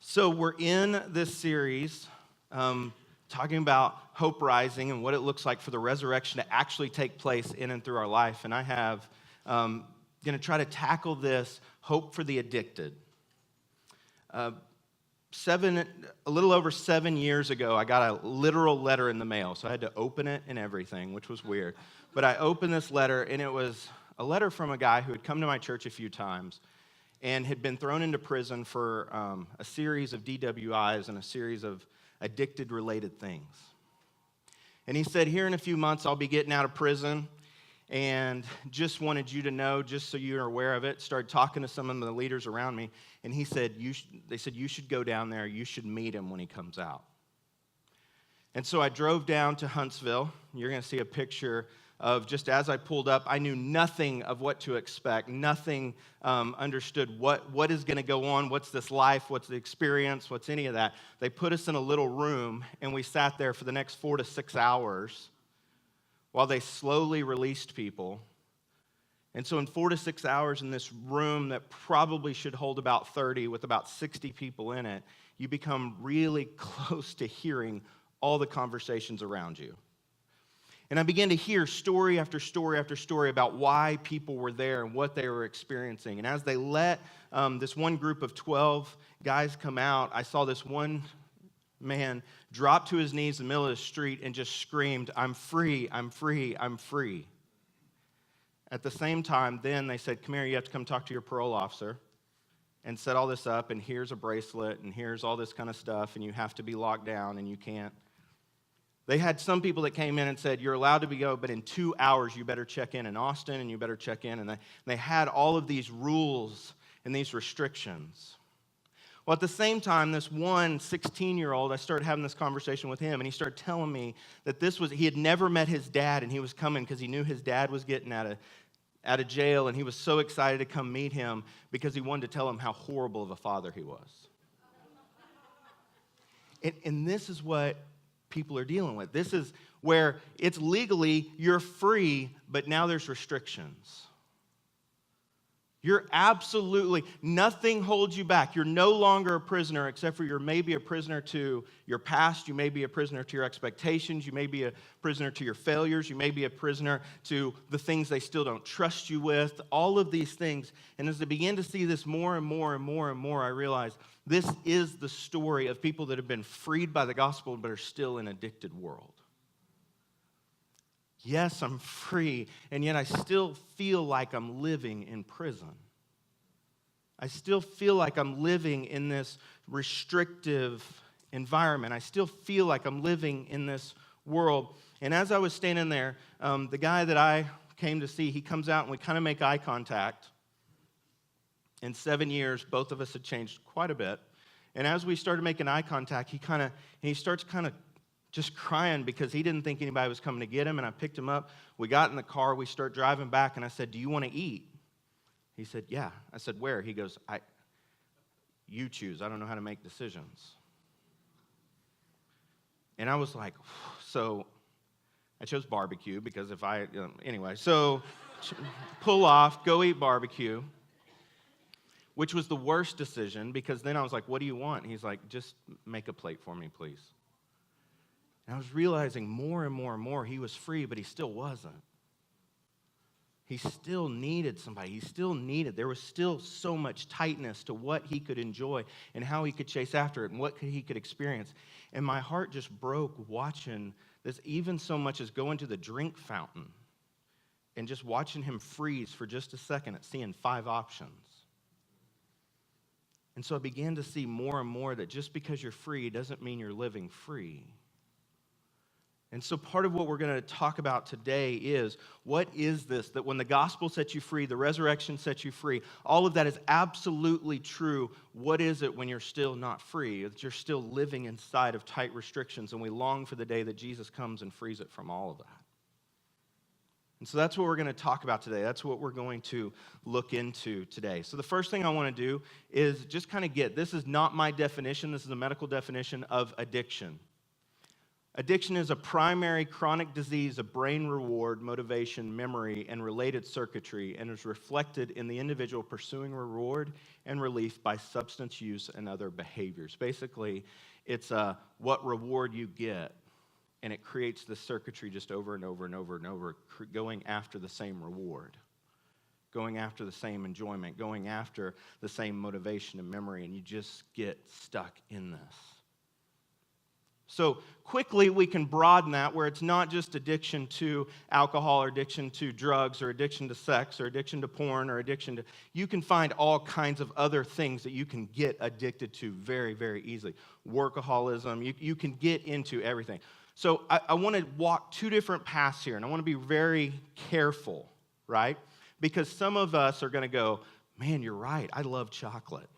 So we're in this series talking about hope rising and what it looks like for the resurrection to actually take place in and through our life. And I have going to try to tackle this hope for the addicted. A little over 7 years ago, I got a literal letter in the mail. So I had to open it and everything, which was weird. But I opened this letter, and it was a letter from a guy who had come to my church a few times and had been thrown into prison for a series of DWIs and a series of addicted-related things. And he said, here in a few months, I'll be getting out of prison, and just wanted you to know, just so you're aware of it, started talking to some of the leaders around me, and he said, they said, you should go down there, you should meet him when he comes out. And so I drove down to Huntsville. You're going to see a picture of just as I pulled up, I knew nothing of what to expect, nothing understood what is going to go on, what's this life, what's the experience, what's any of that. They put us in a little room, and we sat there for the next 4 to 6 hours while they slowly released people. And so in 4 to 6 hours in this room that probably should hold about 30 with about 60 people in it, you become really close to hearing all the conversations around you. And I began to hear story after story after story about why people were there and what they were experiencing. And as they let this one group of 12 guys come out, I saw this one man drop to his knees in the middle of the street and just screamed, "I'm free, I'm free, I'm free." At the same time, then they said, "Come here, you have to come talk to your parole officer," and set all this up, and here's a bracelet, and here's all this kind of stuff, and you have to be locked down, and you can't. They had some people that came in and said, you're allowed to go, but in 2 hours you better check in Austin, and you better check in. And they had all of these rules and these restrictions. Well, at the same time, this one 16-year-old, I started having this conversation with him, and he started telling me that he had never met his dad, and he was coming because he knew his dad was getting out of jail, and he was so excited to come meet him because he wanted to tell him how horrible of a father he was. And this is what people are dealing with. This is where it's legally, you're free, but now there's restrictions. You're absolutely, nothing holds you back. You're no longer a prisoner, except for you're maybe a prisoner to your past. You may be a prisoner to your expectations. You may be a prisoner to your failures. You may be a prisoner to the things they still don't trust you with. All of these things. And as I begin to see this more and more and more and more, I realize this is the story of people that have been freed by the gospel but are still in an addicted world. Yes, I'm free, and yet I still feel like I'm living in prison. I still feel like I'm living in this restrictive environment. I still feel like I'm living in this world. And as I was standing there, the guy that I came to see, he comes out and we kind of make eye contact. In 7 years, both of us had changed quite a bit. And as we started making eye contact, he starts kind of just crying because he didn't think anybody was coming to get him. And I picked him up. We got in the car. We start driving back. And I said, "Do you want to eat?" He said, "Yeah." I said, "Where?" He goes, "You choose. I don't know how to make decisions." And I was like, so I chose barbecue because anyway, so pull off, go eat barbecue, which was the worst decision because then I was like, "What do you want?" And he's like, "Just make a plate for me, please." And I was realizing more and more and more he was free, but he still wasn't. He still needed somebody. There was still so much tightness to what he could enjoy and how he could chase after it and what he could experience. And my heart just broke watching this, even so much as going to the drink fountain and just watching him freeze for just a second at seeing 5 options. And so I began to see more and more that just because you're free doesn't mean you're living free. And so part of what we're going to talk about today is, what is this? That when the gospel sets you free, the resurrection sets you free, all of that is absolutely true. What is it when you're still not free? That you're still living inside of tight restrictions, and we long for the day that Jesus comes and frees it from all of that. And so that's what we're going to talk about today. That's what we're going to look into today. So the first thing I want to do is just kind of this is not my definition. This is a medical definition of addiction. Addiction is a primary chronic disease of brain reward, motivation, memory, and related circuitry, and is reflected in the individual pursuing reward and relief by substance use and other behaviors. Basically, it's what reward you get, and it creates the circuitry just over and over and over and over, going after the same reward, going after the same enjoyment, going after the same motivation and memory, and you just get stuck in this. So quickly we can broaden that where it's not just addiction to alcohol or addiction to drugs or addiction to sex or addiction to porn or addiction to... You can find all kinds of other things that you can get addicted to very, very easily. Workaholism, you can get into everything. So I want to walk two different paths here, and I want to be very careful, right? Because some of us are going to go, man, you're right, I love chocolate.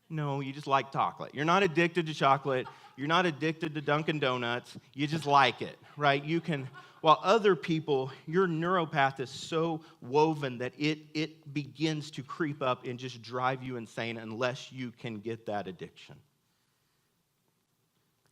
No, you just like chocolate. You're not addicted to chocolate. You're not addicted to Dunkin' Donuts. You just like it, right? You can, while other people, your neuropath is so woven that it begins to creep up and just drive you insane unless you can get that addiction.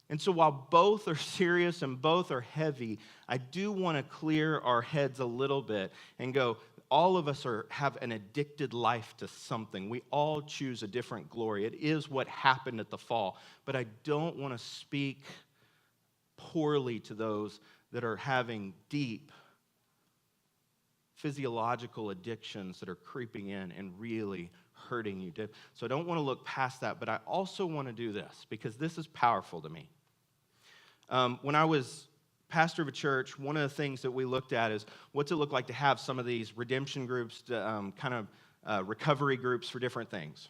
And so while both are serious and both are heavy, I do want to clear our heads a little bit and go, all of us have an addicted life to something. We all choose a different glory. It is what happened at the fall. But I don't want to speak poorly to those that are having deep physiological addictions that are creeping in and really hurting you. So I don't want to look past that, but I also want to do this because this is powerful to me. When I was pastor of a church, one of the things that we looked at is what's it look like to have some of these redemption groups, recovery groups for different things.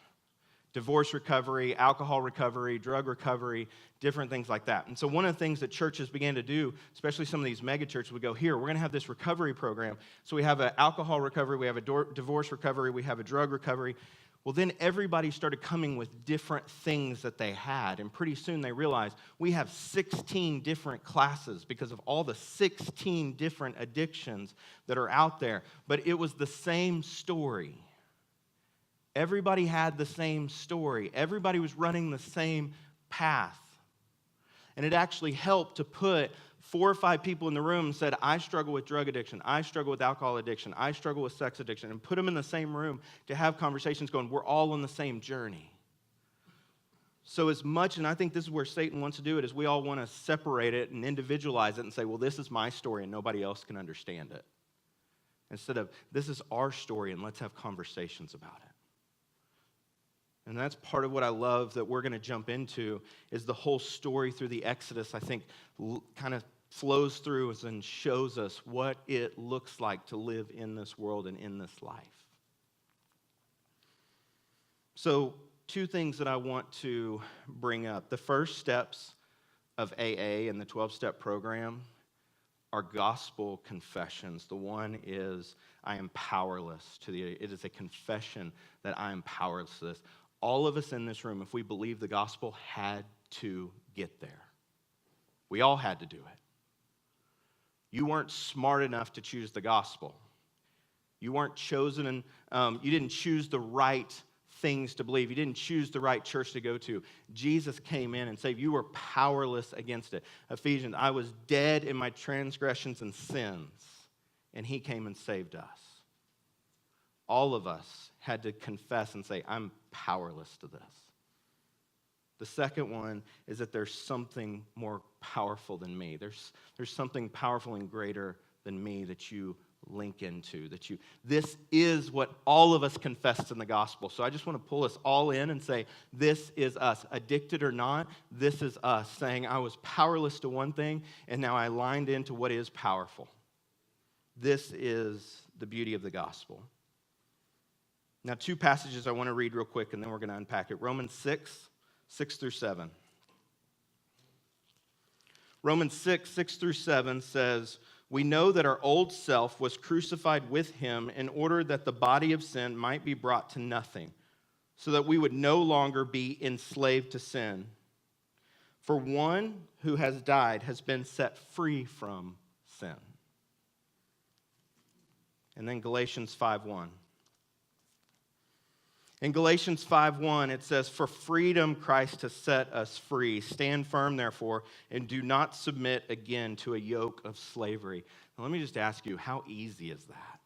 Divorce recovery, alcohol recovery, drug recovery, different things like that. And so one of the things that churches began to do, especially some of these mega churches, would go, here, we're going to have this recovery program. So we have an alcohol recovery, we have a divorce recovery, we have a drug recovery. Well, then everybody started coming with different things that they had, and pretty soon they realized we have 16 different classes because of all the 16 different addictions that are out there. But it was the same story. Everybody had the same story. Everybody was running the same path. And it actually helped to put 4 or 5 people in the room and said, I struggle with drug addiction, I struggle with alcohol addiction, I struggle with sex addiction, and put them in the same room to have conversations going, we're all on the same journey. So as much, and I think this is where Satan wants to do it, is we all want to separate it and individualize it and say, well, this is my story and nobody else can understand it. Instead of, this is our story and let's have conversations about it. And that's part of what I love that we're going to jump into is the whole story through the Exodus, I think, kind of flows through us and shows us what it looks like to live in this world and in this life. So 2 things that I want to bring up. The first steps of AA and the 12-step program are gospel confessions. The one is, I am powerless to the, it is a confession that I am powerless to this. All of us in this room, if we believe the gospel, had to get there. We all had to do it. You weren't smart enough to choose the gospel. You weren't chosen, and you didn't choose the right things to believe. You didn't choose the right church to go to. Jesus came in and said, you were powerless against it. Ephesians, I was dead in my transgressions and sins, and he came and saved us. All of us had to confess and say, I'm powerless to this. The second one is that there's something more powerful than me. There's something powerful and greater than me that you link into. This is what all of us confessed in the gospel. So I just want to pull us all in and say, this is us. Addicted or not, this is us. Saying I was powerless to one thing, and now I lined into what is powerful. This is the beauty of the gospel. Now, 2 passages I want to read real quick, and then we're going to unpack it. Romans 6 through 7. Romans 6 through 7 says, we know that our old self was crucified with him in order that the body of sin might be brought to nothing, so that we would no longer be enslaved to sin. For one who has died has been set free from sin. And then Galatians 5:1. In Galatians 5:1, it says, "For freedom Christ has set us free. Stand firm, therefore, and do not submit again to a yoke of slavery." Now, let me just ask you, how easy is that?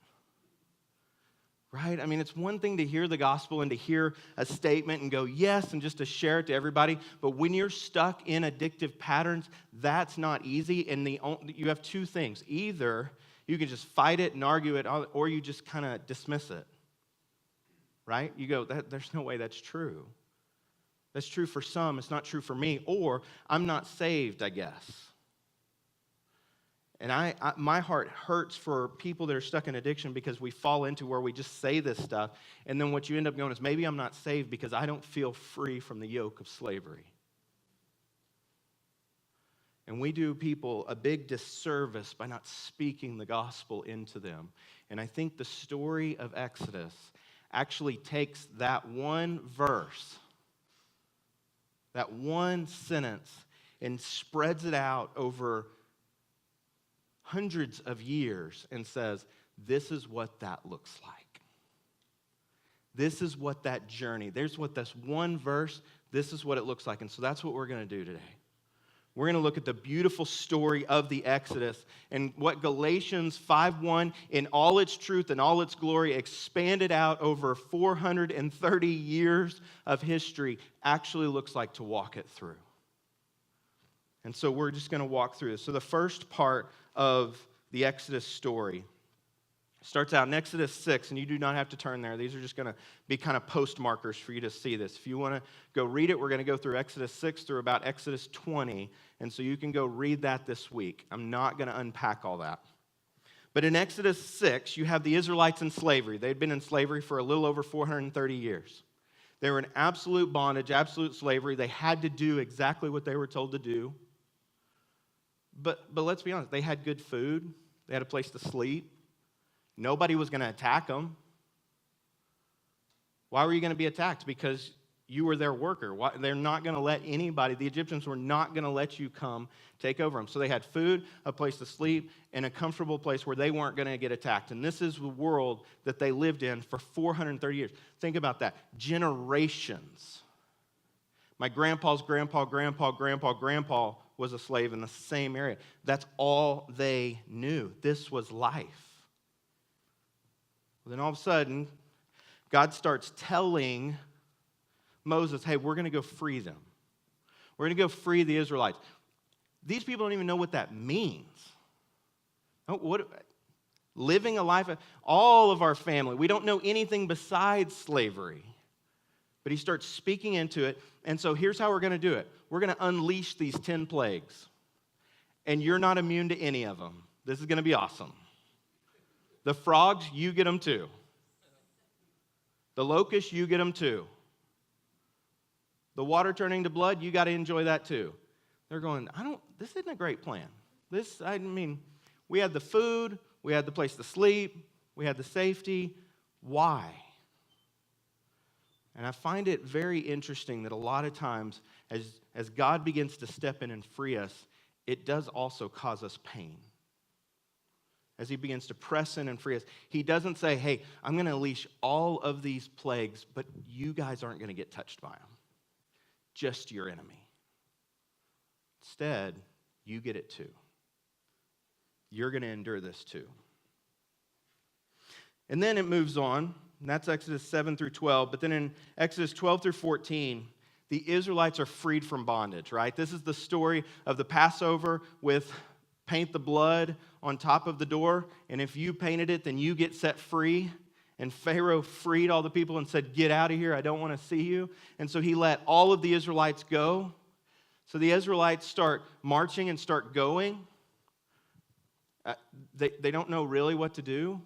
Right? I mean, it's one thing to hear the gospel and to hear a statement and go, yes, and just to share it to everybody. But when you're stuck in addictive patterns, that's not easy. And you have two things. Either you can just fight it and argue it, or you just kind of dismiss it. Right? You go, there's no way that's true. That's true for some. It's not true for me. Or I'm not saved, I guess. And my heart hurts for people that are stuck in addiction because we fall into where we just say this stuff, and then what you end up going is, maybe I'm not saved because I don't feel free from the yoke of slavery. And we do people a big disservice by not speaking the gospel into them. And I think the story of Exodus actually takes that one verse, that one sentence, and spreads it out over hundreds of years and says, this is what that looks like. This is what that journey, there's what this one verse, this is what it looks like. And so that's what we're going to do today. We're going to look at the beautiful story of the Exodus and what Galatians 5:1 in all its truth and all its glory expanded out over 430 years of history actually looks like to walk it through. And so we're just going to walk through this. So the first part of the Exodus story starts out in Exodus 6, and you do not have to turn there. These are just going to be kind of post markers for you to see this. If you want to go read it, we're going to go through Exodus 6 through about Exodus 20, and so you can go read that this week. I'm not going to unpack all that. But in Exodus 6, you have the Israelites in slavery. They'd been in slavery for a little over 430 years. They were in absolute bondage, absolute slavery. They had to do exactly what they were told to do. But let's be honest, they had good food. They had a place to sleep. Nobody was going to attack them. Why were you going to be attacked? Because you were their worker. They're not going to let anybody, the Egyptians were not going to let you come take over them. So they had food, a place to sleep, and a comfortable place where they weren't going to get attacked. And this is the world that they lived in for 430 years. Think about that. Generations. My grandpa's grandpa was a slave in the same area. That's all they knew. This was life. Then all of a sudden, God starts telling Moses, hey, we're going to go free them. We're going to go free the Israelites. These people don't even know what that means. Living a life, all of our family, we don't know anything besides slavery. But he starts speaking into it. And so here's how we're going to do it. We're going to unleash these 10 plagues. And you're not immune to any of them. This is going to be awesome. The frogs, you get them too. The locusts, you get them too. The water turning to blood, you got to enjoy that too. They're going, this isn't a great plan. We had the food, we had the place to sleep, we had the safety. Why? And I find it very interesting that a lot of times, as God begins to step in and free us, it does also cause us pain. As he begins to press in and free us, he doesn't say, hey, I'm going to unleash all of these plagues, but you guys aren't going to get touched by them. Just your enemy. Instead, you get it too. You're going to endure this too. And then it moves on. And that's Exodus 7 through 12. But then in Exodus 12 through 14, the Israelites are freed from bondage, right? This is the story of the Passover with paint the blood on top of the door. And if you painted it, then you get set free. And Pharaoh freed all the people and said, get out of here. I don't want to see you. And so he let all of the Israelites go. So the Israelites start marching and start going. They don't know really what to do.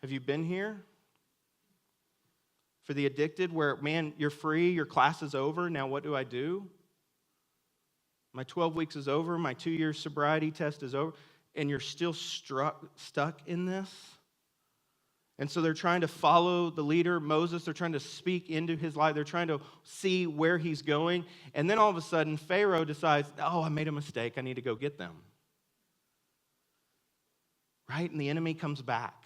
Have you been here? For the addicted, where, man, you're free, your class is over, now what do I do? My 12 weeks is over, my 2-year sobriety test is over, and you're still stuck in this? And so they're trying to follow the leader, Moses. They're trying to speak into his life. They're trying to see where he's going. And then all of a sudden, Pharaoh decides, I made a mistake. I need to go get them. Right? And the enemy comes back.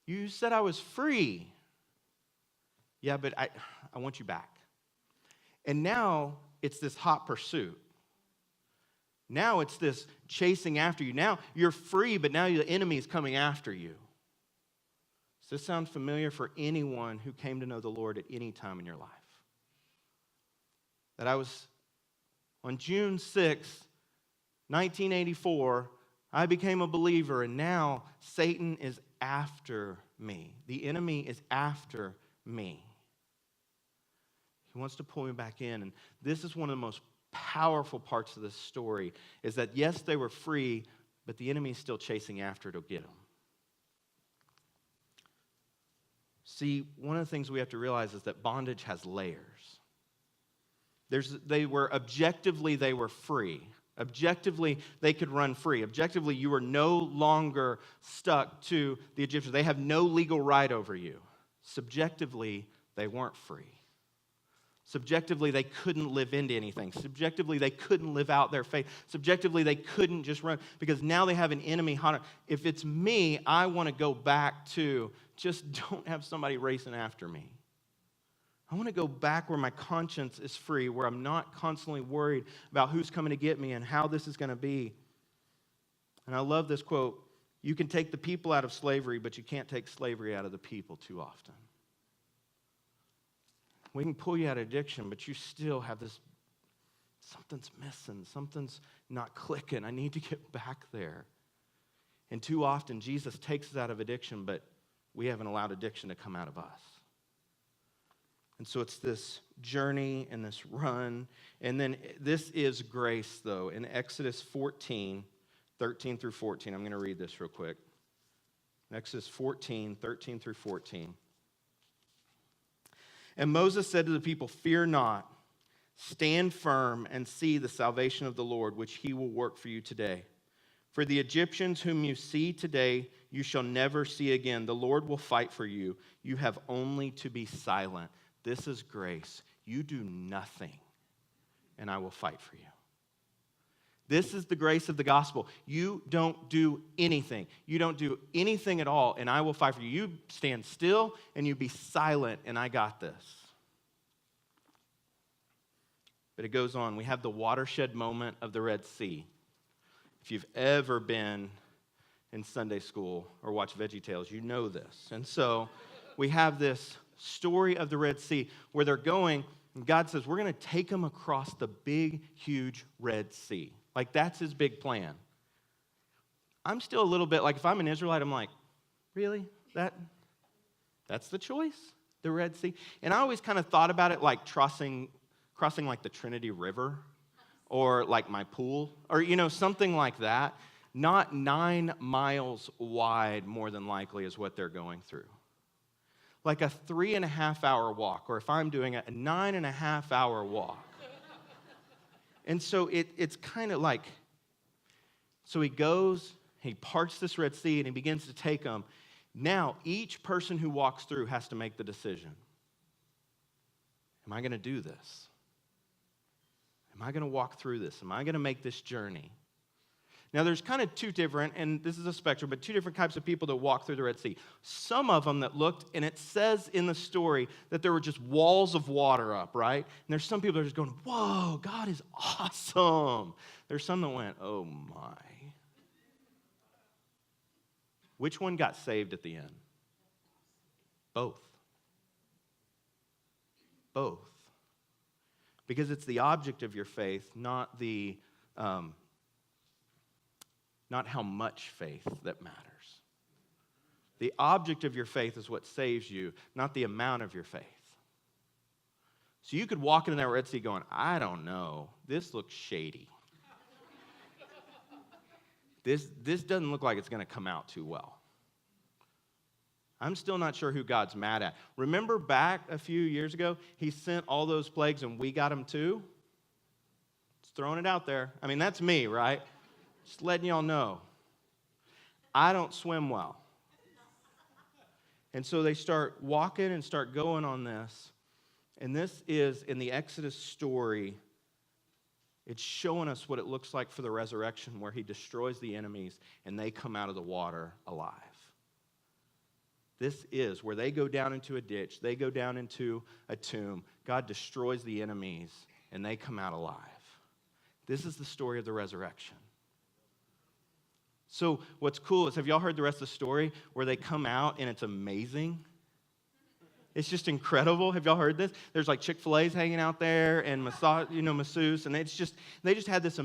You said I was free. Yeah, but I want you back. And now it's this hot pursuit. Now it's this chasing after you. Now you're free, but now the enemy is coming after you. Does this sound familiar for anyone who came to know the Lord at any time in your life? That I was, on June 6th, 1984, I became a believer, and now Satan is after me. The enemy is after me. He wants to pull me back in, and this is one of the most powerful parts of this story, is that yes, they were free, but the enemy is still chasing after to get them. See, one of the things we have to realize is that bondage has layers. They were free. Objectively, they could run free. Objectively, you were no longer stuck to the Egyptians. They have no legal right over you. Subjectively, they weren't free. Subjectively, they couldn't live into anything. Subjectively, they couldn't live out their faith. Subjectively, they couldn't just run because now they have an enemy. If it's me, I want to go back to just don't have somebody racing after me. I want to go back where my conscience is free, where I'm not constantly worried about who's coming to get me and how this is going to be. And I love this quote, you can take the people out of slavery, but you can't take slavery out of the people too often. We can pull you out of addiction, but you still have this, something's missing, something's not clicking. I need to get back there. And too often, Jesus takes us out of addiction, but we haven't allowed addiction to come out of us. And so it's this journey and this run. And then this is grace, though. In Exodus 14, 13 through 14, I'm going to read this real quick. Exodus 14, 13 through 14. And Moses said to the people, fear not, stand firm and see the salvation of the Lord, which he will work for you today. For the Egyptians whom you see today, you shall never see again. The Lord will fight for you. You have only to be silent. This is grace. You do nothing, and I will fight for you. This is the grace of the gospel. You don't do anything. You don't do anything at all, and I will fight for you. You stand still, and you be silent, and I got this. But it goes on. We have the watershed moment of the Red Sea. If you've ever been in Sunday school or watched VeggieTales, you know this. And so we have this story of the Red Sea where they're going, and God says, we're going to take them across the big, huge Red Sea. Like, that's his big plan. I'm still a little bit, like, if I'm an Israelite, I'm like, really? That's the choice? The Red Sea? And I always kind of thought about it like crossing like the Trinity River or like my pool or, something like that. Not 9 miles wide, more than likely, is what they're going through. Like a 3.5-hour walk, or if I'm doing a 9.5-hour walk. And so it's kind of like, so he goes, he parts this Red Sea, and he begins to take them. Now, each person who walks through has to make the decision. Am I going to do this? Am I going to walk through this? Am I going to make this journey? Now, there's kind of two different, and this is a spectrum, but two different types of people that walk through the Red Sea. Some of them that looked, and it says in the story that there were just walls of water up, right? And there's some people that are just going, whoa, God is awesome. There's some that went, oh my. Which one got saved at the end? Both. Both. Because it's the object of your faith, not how much faith that matters. The object of your faith is what saves you, not the amount of your faith. So you could walk into that Red Sea going, I don't know, this looks shady. This doesn't look like it's going to come out too well. I'm still not sure who God's mad at. Remember back a few years ago, he sent all those plagues and we got them too? Just throwing it out there. I mean, that's me, right? Just letting y'all know. I don't swim well. And so they start walking and start going on this. And this is, in the Exodus story, it's showing us what it looks like for the resurrection, where he destroys the enemies and they come out of the water alive. This is where they go down into a ditch, they go down into a tomb. God destroys the enemies, and they come out alive. This is the story of the resurrection. So what's cool is, have y'all heard the rest of the story where they come out and it's amazing? It's just incredible. Have y'all heard this? There's like Chick-fil-A's hanging out there and masseuse, and they just had this.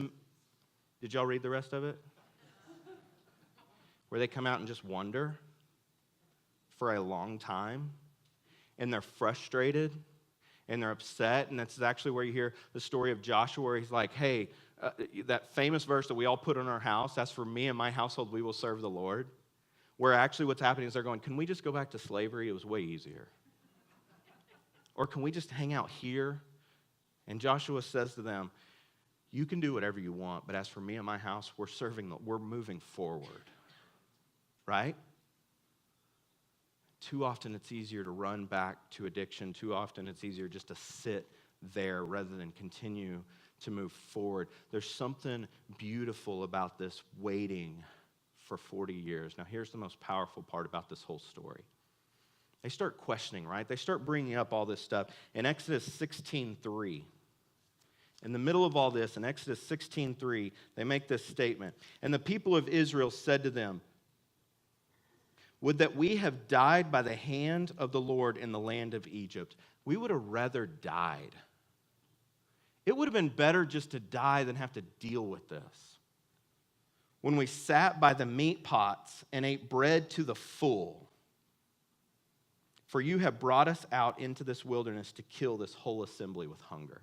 Did y'all read the rest of it? Where they come out and just wonder for a long time, and they're frustrated, and they're upset, and that's actually where you hear the story of Joshua, where he's like, hey, that famous verse that we all put on our house, as for me and my household, we will serve the Lord, where actually what's happening is they're going, can we just go back to slavery? It was way easier. Or can we just hang out here? And Joshua says to them, you can do whatever you want, but as for me and my house, we're moving forward. Right? Too often it's easier to run back to addiction. Too often it's easier just to sit there rather than continue to move forward. There's something beautiful about this waiting for 40 years. Now, here's the most powerful part about this whole story. They start questioning, right? They start bringing up all this stuff. In Exodus 16:3, in the middle of all this, in Exodus 16:3, they make this statement. And the people of Israel said to them, would that we have died by the hand of the Lord in the land of Egypt. We would have rather died. It would have been better just to die than have to deal with this. When we sat by the meat pots and ate bread to the full, for you have brought us out into this wilderness to kill this whole assembly with hunger.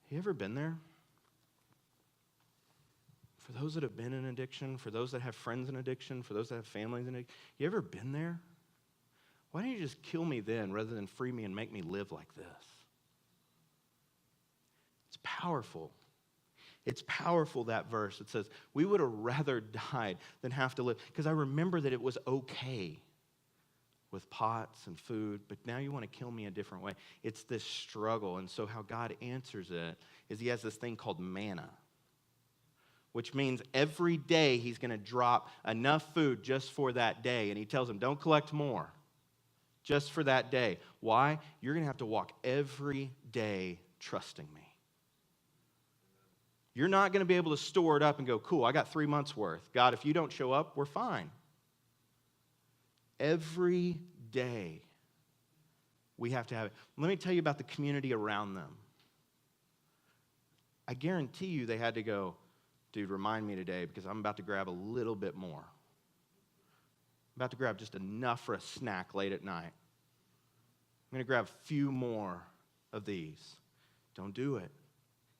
You ever been there? For those that have been in addiction, for those that have friends in addiction, for those that have families in addiction, you ever been there? Why don't you just kill me then rather than free me and make me live like this? It's powerful. It's powerful, that verse. It says, we would have rather died than have to live. Because I remember that it was okay with pots and food, but now you want to kill me a different way. It's this struggle. And so how God answers it is he has this thing called manna, which means every day he's going to drop enough food just for that day. And he tells them, don't collect more, just for that day. Why? You're going to have to walk every day trusting me. You're not going to be able to store it up and go, cool, I got 3 months worth. God, if you don't show up, we're fine. Every day we have to have it. Let me tell you about the community around them. I guarantee you they had to go, dude, remind me today because I'm about to grab a little bit more. I'm about to grab just enough for a snack late at night. I'm going to grab a few more of these. Don't do it.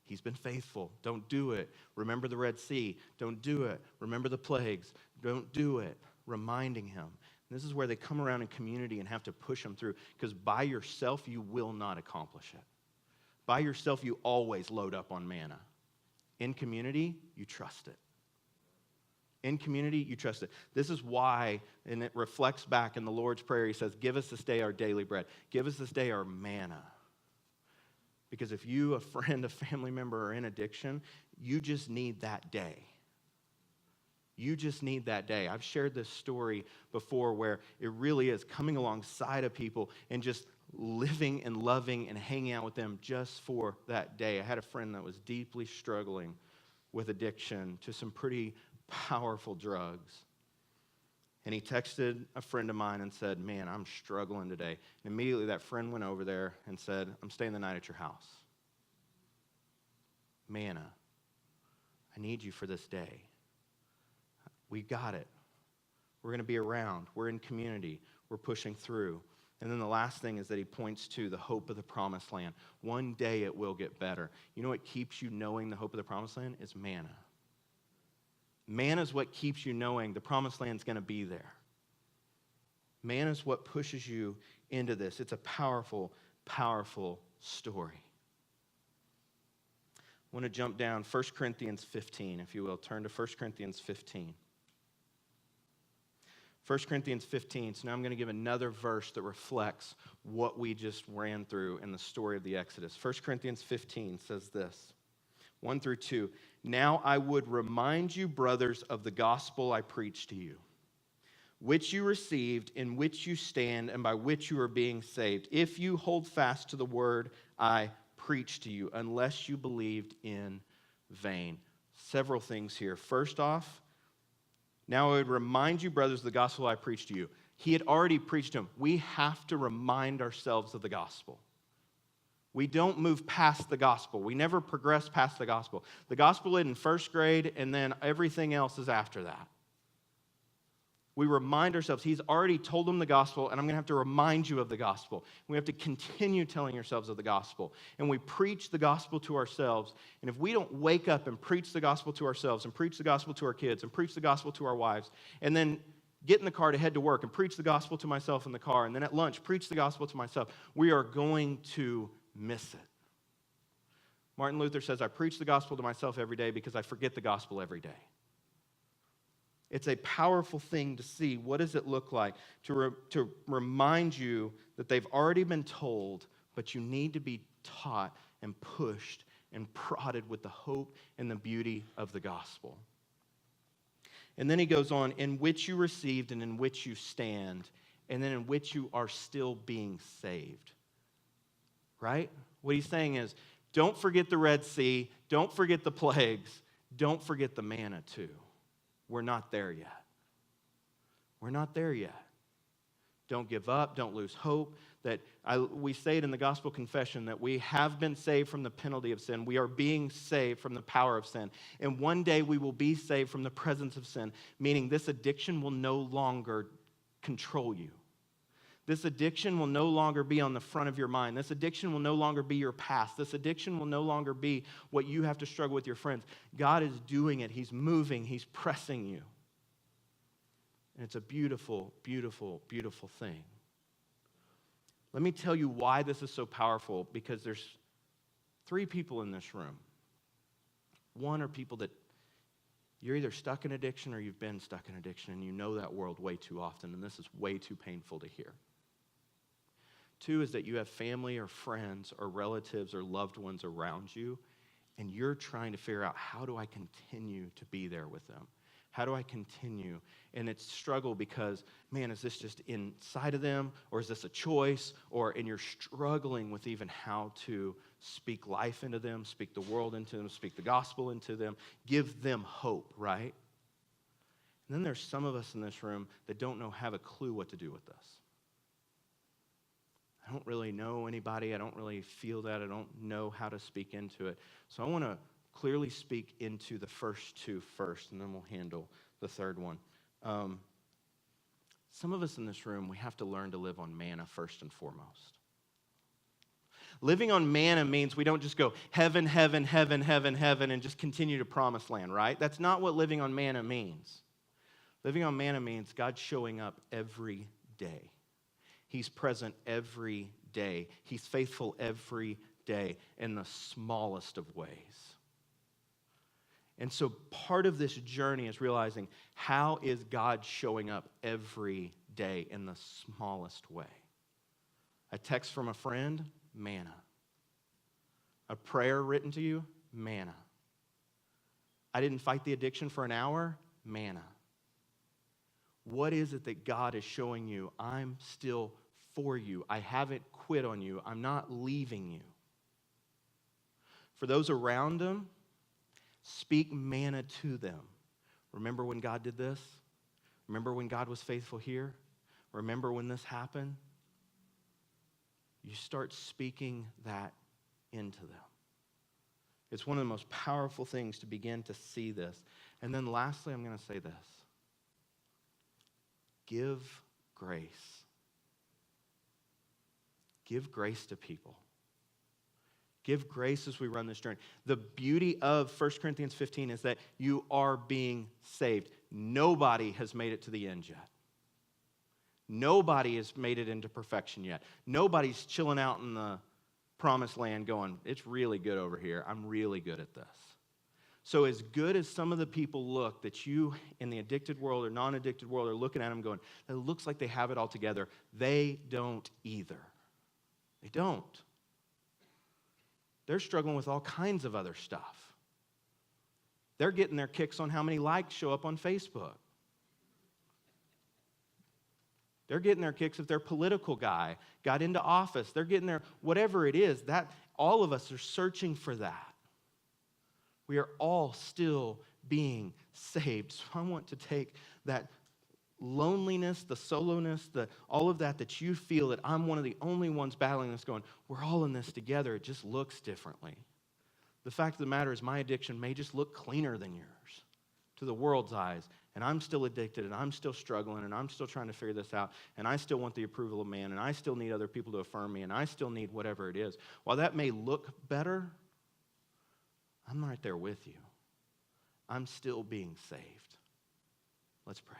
He's been faithful. Don't do it. Remember the Red Sea. Don't do it. Remember the plagues. Don't do it. Reminding him. And this is where they come around in community and have to push them through, because by yourself, you will not accomplish it. By yourself, you always load up on manna. In community, you trust it. In community, you trust it. This is why, and it reflects back in the Lord's Prayer, he says, give us this day our daily bread. Give us this day our manna. Because if you, a friend, a family member, are in addiction, you just need that day. You just need that day. I've shared this story before where it really is coming alongside of people and just living and loving and hanging out with them just for that day. I had a friend that was deeply struggling with addiction to some pretty powerful drugs. And he texted a friend of mine and said, man, I'm struggling today. And immediately that friend went over there and said, I'm staying the night at your house. Manna, I need you for this day. We got it. We're going to be around. We're in community. We're pushing through. And then the last thing is that he points to the hope of the promised land. One day it will get better. You know what keeps you knowing the hope of the promised land? It's manna. Manna is what keeps you knowing the promised land's going to be there. Manna is what pushes you into this. It's a powerful, powerful story. I want to jump down 1 Corinthians 15, if you will. Turn to 1 Corinthians 15. 1 Corinthians 15, so now I'm going to give another verse that reflects what we just ran through in the story of the Exodus. 1 Corinthians 15 says this, 1 through 2. Now I would remind you, brothers, of the gospel I preached to you, which you received, in which you stand, and by which you are being saved, if you hold fast to the word I preached to you, unless you believed in vain. Several things here. First off, now I would remind you, brothers, of the gospel I preached to you. He had already preached to them. We have to remind ourselves of the gospel. We don't move past the gospel. We never progress past the gospel. The gospel is in first grade, and then everything else is after that. We remind ourselves, he's already told them the gospel, and I'm going to have to remind you of the gospel. We have to continue telling ourselves of the gospel. And we preach the gospel to ourselves. And if we don't wake up and preach the gospel to ourselves, and preach the gospel to our kids, and preach the gospel to our wives, and then get in the car to head to work and preach the gospel to myself in the car, and then at lunch preach the gospel to myself, we are going to miss it. Martin Luther says, I preach the gospel to myself every day because I forget the gospel every day. It's a powerful thing to see. What does it look like? To remind you that they've already been told, but you need to be taught and pushed and prodded with the hope and the beauty of the gospel. And then he goes on, in which you received and in which you stand, and then in which you are still being saved. Right? What he's saying is, don't forget the Red Sea, don't forget the plagues, don't forget the manna too. We're not there yet. We're not there yet. Don't give up. Don't lose hope. We say it in the gospel confession that we have been saved from the penalty of sin. We are being saved from the power of sin. And one day we will be saved from the presence of sin, meaning this addiction will no longer control you. This addiction will no longer be on the front of your mind. This addiction will no longer be your past. This addiction will no longer be what you have to struggle with your friends. God is doing it. He's moving. He's pressing you. And it's a beautiful, beautiful, beautiful thing. Let me tell you why this is so powerful, because there's 3 people in this room. One are people that you're either stuck in addiction or you've been stuck in addiction, and you know that world way too often, and this is way too painful to hear. 2 is that you have family or friends or relatives or loved ones around you, and you're trying to figure out, how do I continue to be there with them? How do I continue? And it's struggle because, man, is this just inside of them, or is this a choice? And you're struggling with even how to speak life into them, speak the world into them, speak the gospel into them, give them hope, right? And then there's some of us in this room that don't have a clue what to do with this. I don't really know anybody. I don't really feel that. I don't know how to speak into it. So I want to clearly speak into the first 2 first, and then we'll handle the third one. Some of us in this room, we have to learn to live on manna first and foremost. Living on manna means we don't just go heaven, heaven, heaven, heaven, heaven, and just continue to promised land, right? That's not what living on manna means. Living on manna means God showing up every day. He's present every day. He's faithful every day in the smallest of ways. And so part of this journey is realizing, how is God showing up every day in the smallest way? A text from a friend, manna. A prayer written to you, manna. I didn't fight the addiction for an hour, manna. What is it that God is showing you? I'm still for you. I haven't quit on you. I'm not leaving you. For those around them, speak manna to them. Remember when God did this? Remember when God was faithful here? Remember when this happened? You start speaking that into them. It's one of the most powerful things to begin to see this. And then lastly, I'm going to say this. Give grace. Give grace to people. Give grace as we run this journey. The beauty of 1 Corinthians 15 is that you are being saved. Nobody has made it to the end yet. Nobody has made it into perfection yet. Nobody's chilling out in the promised land going, it's really good over here. I'm really good at this. So as good as some of the people look that you in the addicted world or non-addicted world are looking at them going, it looks like they have it all together. They don't either. They don't. They're struggling with all kinds of other stuff. They're getting their kicks on how many likes show up on Facebook. They're getting their kicks if their political guy got into office. They're getting their, whatever it is, that all of us are searching for that. We are all still being saved. So I want to take that loneliness, the soloness, all of that you feel that I'm one of the only ones battling this, going, we're all in this together. It just looks differently. The fact of the matter is my addiction may just look cleaner than yours to the world's eyes, and I'm still addicted, and I'm still struggling, and I'm still trying to figure this out, and I still want the approval of man, and I still need other people to affirm me, and I still need whatever it is. While that may look better, I'm right there with you. I'm still being saved. Let's pray.